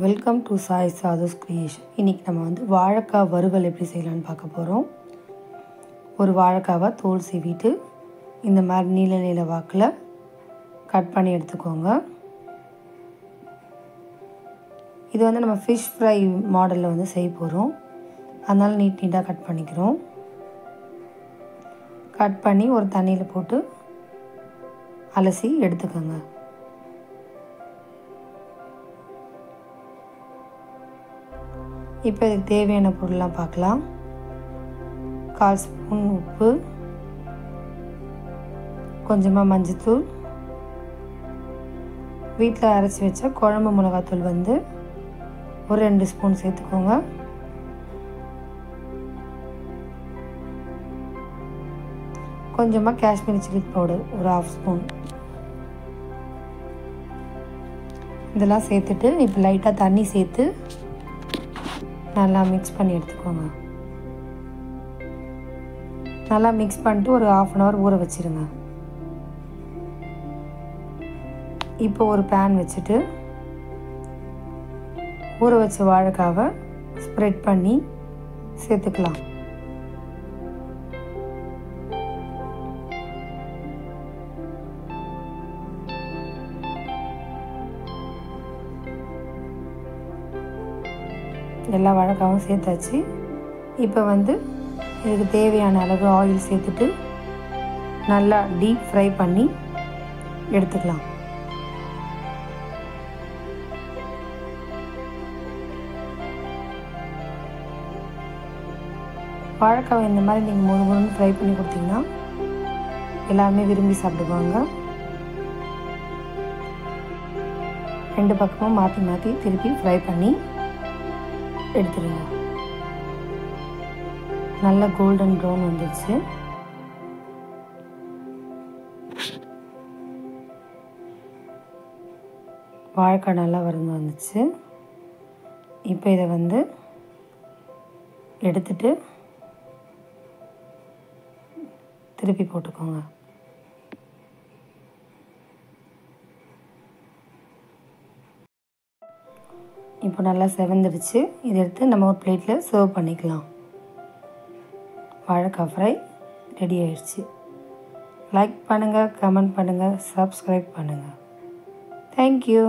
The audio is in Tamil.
Welcome to Sai sadhus creation. இன்றைக்கி நம்ம வந்து வாழைக்காய் வறுவல் எப்படி செய்யலான்னு பார்க்க போகிறோம். ஒரு வாழைக்காவை தோல் சீவிட்டு இந்த மாதிரி நீல நீல வாக்கில் கட் பண்ணி எடுத்துக்கோங்க. இது வந்து நம்ம ஃபிஷ் ஃப்ரை மாடலில் வந்து செய்ய போகிறோம். அதனால் நீட்டாக கட் பண்ணிக்கிறோம். கட் பண்ணி ஒரு தண்ணியில் போட்டு அலசி எடுத்துக்கோங்க. இப்போ இதுக்கு தேவையான பொருள்லாம் பார்க்கலாம். 1/4 ஸ்பூன் உப்பு, கொஞ்சமாக மஞ்சத்தூள், வீட்டில் அரைச்சி வச்ச குழம்பு மிளகாத்தூள் வந்து ஒரு 2 ஸ்பூன் சேர்த்துக்கோங்க. கொஞ்சமாக காஷ்மீரி சில்லி பவுடர் ஒரு 1/2 ஸ்பூன். இதெல்லாம் சேர்த்துட்டு இப்போ லைட்டாக தண்ணி சேர்த்து நல்லா மிக்ஸ் பண்ணி எடுத்துக்கோங்க. நல்லா மிக்ஸ் பண்ணிட்டு ஒரு 1/2 அன் ஹவர் ஊற வச்சுருங்க. இப்போ ஒரு பேன் வச்சுட்டு ஊற வச்ச வாழைக்காவை ஸ்ப்ரெட் பண்ணி சேர்த்துக்கலாம். எல்லா வாழைக்காவும் சேர்த்தாச்சு. இப்போ வந்து இதுக்கு தேவையான அளவு ஆயில் சேர்த்துட்டு நல்லா டீப் ஃப்ரை பண்ணி எடுத்துக்கலாம். வாழைக்காவை இந்த மாதிரி நீங்கள் முழுமுழுன்னு ஃப்ரை பண்ணி கொடுத்தீங்கன்னா எல்லாருமே விரும்பி சாப்பிடுவாங்க. 2 பக்கமும் மாற்றி மாற்றி திருப்பி ஃப்ரை பண்ணி எடுத்துடுங்க. நல்ல கோல்டன் ப்ரௌன் வந்துடுச்சு. வாழைக்காய் நல்லா வந்துச்சு. இப்போ இதை வந்து எடுத்துட்டு திருப்பி போட்டுக்கோங்க. இப்போ நல்லா செவந்துடுச்சு. இதை எடுத்து நம்ம ஒரு பிளேட்டில் சர்வ் பண்ணிக்கலாம். வாழைக்காய் ஃப்ரை ரெடி ஆயிடுச்சு. லைக் பண்ணுங்கள், கமெண்ட் பண்ணுங்கள், சப்ஸ்கிரைப் பண்ணுங்கள். தேங்க்யூ.